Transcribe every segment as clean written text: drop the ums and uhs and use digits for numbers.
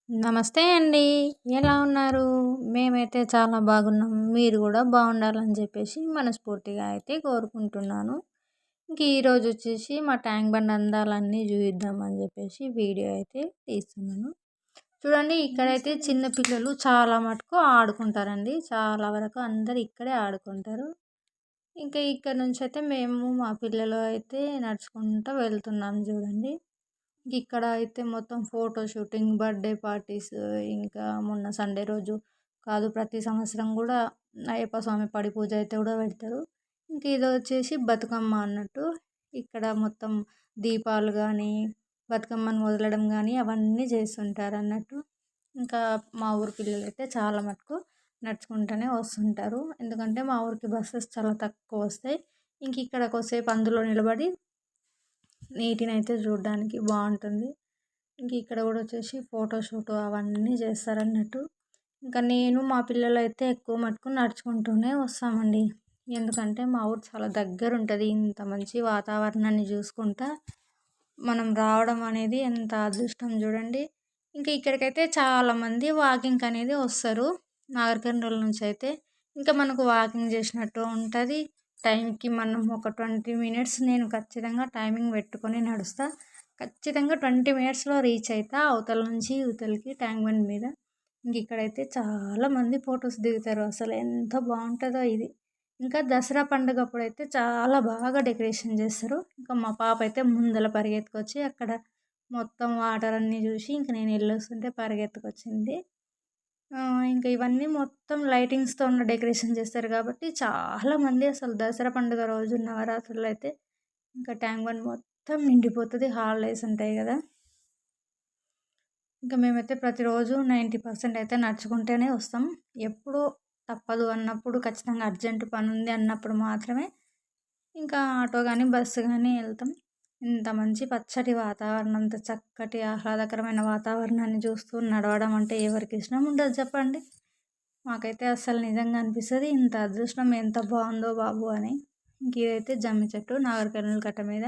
నమస్తే అండి. ఎలా ఉన్నారు? మేమైతే చాలా బాగున్నాం. మీరు గూడా బాగుండాలని జెప్పేసి మనస్ఫూర్తిగా అయితే కోరుకుంటున్నాను. ఇంక ఈరోజొచ్చేసి మా ట్యాంక్ బండ్ అందాలన్నీ జూయిద్దామని జెప్పేసి వీడియో అయితే తీస్తున్నాను. చూడండి ఇక్కడైతే చిన్న పిల్లలు చాలా మటుకు ఆడుకుంటారండి. చాలా వరకు అందరూ ఇక్కడే ఆడుకుంటారు. ఇంకా ఇక్కడ నుంచయితే మేము మా పిల్లలు అయితే నడుచుకుంటా వెళ్తున్నాం జూడండి. ఇక్కడ అయితే మొత్తం ఫోటో షూటింగ్, బర్త్‌డే పార్టీస్ ఇంకా మొన్న సండే రోజు కాదు ప్రతి సంవత్సరం గూడా అయ్యప్ప స్వామి పడి పూజ అయితే గూడా పెడతారు. ఇంక ఇదొచ్చేసి బతుకమ్మ అన్నట్టు. ఇక్కడ మొత్తం దీపాలు గానీ, బతుకమ్మను వదలడం గానీ అవన్నీ చేస్తుంటారన్నట్టు. ఇంకా మా ఊరు పిల్లలైతే చాలా మటుకు నడుచుకుంటూనే వస్తుంటారు. ఎందుకంటే మా ఊరికి బస్సెస్ చాలా తక్కువొస్తాయి. ఇంక ఇక్కడ కొద్దిసేపు అందులో నిలబడి నీటినైతే చూడడానికి బాగుంటుంది. ఇంక ఇక్కడ కూడా వచ్చేసి ఫోటోషూట్ అవన్నీ చేస్తారన్నట్టు. ఇంకా నేను మా పిల్లలు అయితే ఎక్కువ మటుకు నడుచుకుంటూనే వస్తామండి. ఎందుకంటే మా ఊరు చాలా దగ్గర ఉంటుంది. ఇంత మంచి వాతావరణాన్ని చూసుకుంటా మనం రావడం అనేది ఎంత అదృష్టం చూడండి. ఇంకా ఇక్కడికైతే చాలామంది వాకింగ్ అనేది వస్తారు నాగర్ కర్నూల్ నుంచి అయితే. ఇంకా మనకు వాకింగ్ చేసినట్టు ఉంటుంది. టైంకి మనం ఒక 20 మినిట్స్ నేను ఖచ్చితంగా టైమింగ్ పెట్టుకొని నడుస్తా. ఖచ్చితంగా 20 మినిట్స్‌లో రీచ్ అయితా అవతల నుంచి ఇవతలకి ట్యాంక్ బండ్ మీద. ఇంక ఇక్కడైతే చాలామంది ఫొటోస్ దిగుతారు. అసలు ఎంత బాగుంటుందో ఇది. ఇంకా దసరా పండుగప్పుడైతే చాలా బాగా డెకరేషన్ చేస్తారు. ఇంకా మా పాప అయితే ముందల పరిగెత్తుకొచ్చి అక్కడ మొత్తం వాటర్ అన్నీ చూసి ఇంక నేను వెళ్ళొస్తుంటే పరిగెత్తుకొచ్చింది. ఇంకా ఇవన్నీ మొత్తం లైటింగ్స్‌తో ఉన్న డెకరేషన్ చేస్తారు కాబట్టి చాలామంది అసలు దసరా పండుగ రోజు నవరాత్రులు అయితే ఇంకా ట్యాంక్ బండ్ మొత్తం నిండిపోతుంది. హాలిడేస్ ఉంటాయి కదా! ఇంకా మేమైతే ప్రతిరోజు 90% అయితే నడుచుకుంటూనే వస్తాం. ఎప్పుడూ తప్పదు అన్నప్పుడు ఖచ్చితంగా అర్జెంట్ పని ఉంది అన్నప్పుడు మాత్రమే ఇంకా ఆటో కానీ, బస్సు కానీ వెళ్తాం. ఇంత మంచి పచ్చటి వాతావరణం, అంత చక్కటి ఆహ్లాదకరమైన వాతావరణాన్ని చూస్తూ నడవడం అంటే ఎవరికి ఇష్టం ఉండదు చెప్పండి. మాకైతే అస్సలు నిజంగా అనిపిస్తుంది ఇంత అదృష్టం ఎంత బాగుందో బాబు అని. ఇంక ఇదైతే జమ్మి చెట్టు నాగర్ కర్నూల్ కట్ట మీద.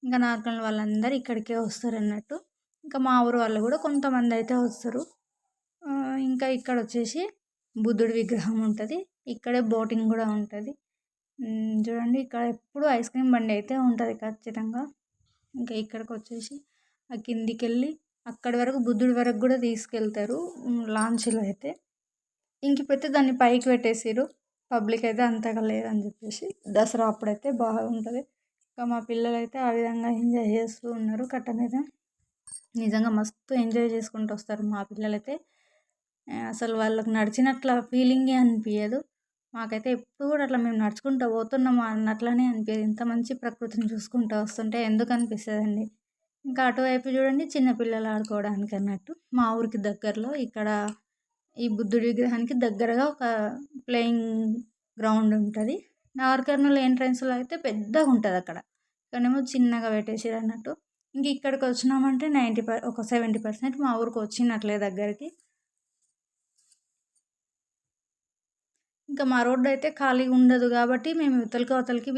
ఇంకా నాగర్ కర్నూల్ వాళ్ళందరూ ఇక్కడికే వస్తారన్నట్టు. ఇంకా మా ఊరు వాళ్ళు కూడా కొంతమంది అయితే వస్తారు. ఇంకా ఇక్కడ వచ్చేసి బుద్ధుడి విగ్రహం ఉంటుంది. ఇక్కడే బోటింగ్ కూడా ఉంటుంది. చూడండి ఇక్కడ ఎప్పుడు ఐస్ క్రీమ్ బండి అయితే ఉంటుంది ఖచ్చితంగా. ఇంకా ఇక్కడికి వచ్చేసి ఆ కిందికి వెళ్ళి అక్కడి వరకు బుద్ధుడి వరకు కూడా తీసుకెళ్తారు లాంచ్లో అయితే. ఇంక ఇప్పుడైతే దాన్ని పైకి పెట్టేసారు. పబ్లిక్ అయితే అంతగా లేదని చెప్పేసి దసరా అప్పుడైతే బాగుంటుంది. ఇంకా మా పిల్లలైతే ఆ విధంగా ఎంజాయ్ చేస్తూ ఉన్నారు కట్ట మీద. నిజంగా మస్తు ఎంజాయ్ చేసుకుంటూ వస్తారు మా పిల్లలైతే. అసలు వాళ్ళకి నడిచినట్ల ఫీలింగే అనిపించదు. మాకైతే ఎప్పుడు కూడా అట్లా మేము నడుచుకుంటూ పోతున్నామా అన్నట్లనే అనిపించదు. ఇంత మంచి ప్రకృతిని చూసుకుంటూ వస్తుంటే ఎందుకు అనిపిస్తుందండి. ఇంకా అటువైపు చూడండి చిన్నపిల్లలు ఆడుకోవడానికి అన్నట్టు మా ఊరికి దగ్గరలో ఇక్కడ ఈ బుద్ధుడి విగ్రహానికి దగ్గరగా ఒక ప్లేయింగ్ గ్రౌండ్ ఉంటుంది. నాగర్ కర్నూల్ ఎంట్రన్స్లో అయితే పెద్దగా ఉంటుంది అక్కడ. ఇక్కడేమో చిన్నగా పెట్టేసారు అన్నట్టు. ఇంక ఇక్కడికి వచ్చినామంటే ఒక 70% మా ఊరికి వచ్చినట్లే దగ్గరికి. ఇంకా మా రోడ్డు అయితే ఖాళీగా ఉండదు కాబట్టి మేము ఇవతలకి అవతలకి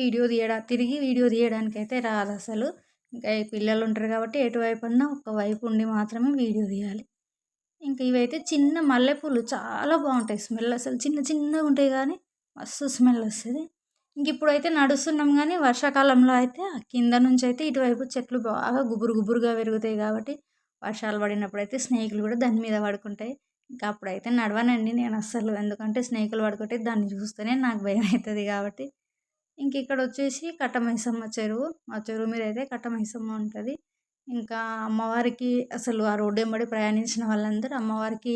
తిరిగి వీడియో తీయడానికి అయితే రాదు అసలు. ఇంకా ఈ పిల్లలు ఉంటారు కాబట్టి ఎటువైపు అన్నా ఒకవైపు ఉండి మాత్రమే వీడియో తీయాలి. ఇంకా ఇవైతే చిన్న మల్లెపూలు చాలా బాగుంటాయి. స్మెల్ అసలు చిన్న చిన్నగా ఉంటాయి కానీ మస్తు స్మెల్ వస్తుంది. ఇంక ఇప్పుడైతే నడుస్తున్నాం కానీ వర్షాకాలంలో అయితే కింద నుంచి అయితే ఇటువైపు చెట్లు బాగా గుబురు గుబురుగా పెరుగుతాయి కాబట్టి వర్షాలు పడినప్పుడైతే స్నేకులు కూడా దాని మీద పడుకుంటాయి. ఇంకా అప్పుడైతే నడవనండి నేను అస్సలు. ఎందుకంటే స్నేకులు పడుకుంటే దాన్ని చూస్తేనే నాకు భయం అవుతుంది కాబట్టి. ఇంక ఇక్కడ వచ్చేసి కట్టమైసమ్మ చెరువు. ఆ చెరువు మీద అయితే కట్టమైసమ్మ ఉంటుంది. ఇంకా అమ్మవారికి అసలు ఆ రోడ్డు వెంబడి ప్రయాణించిన వాళ్ళందరూ అమ్మవారికి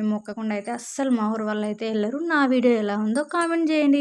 మొక్కకుండా అయితే అస్సలు మా ఊరు వాళ్ళు అయితే వెళ్ళరు. నా వీడియో ఎలా ఉందో కామెంట్ చేయండి.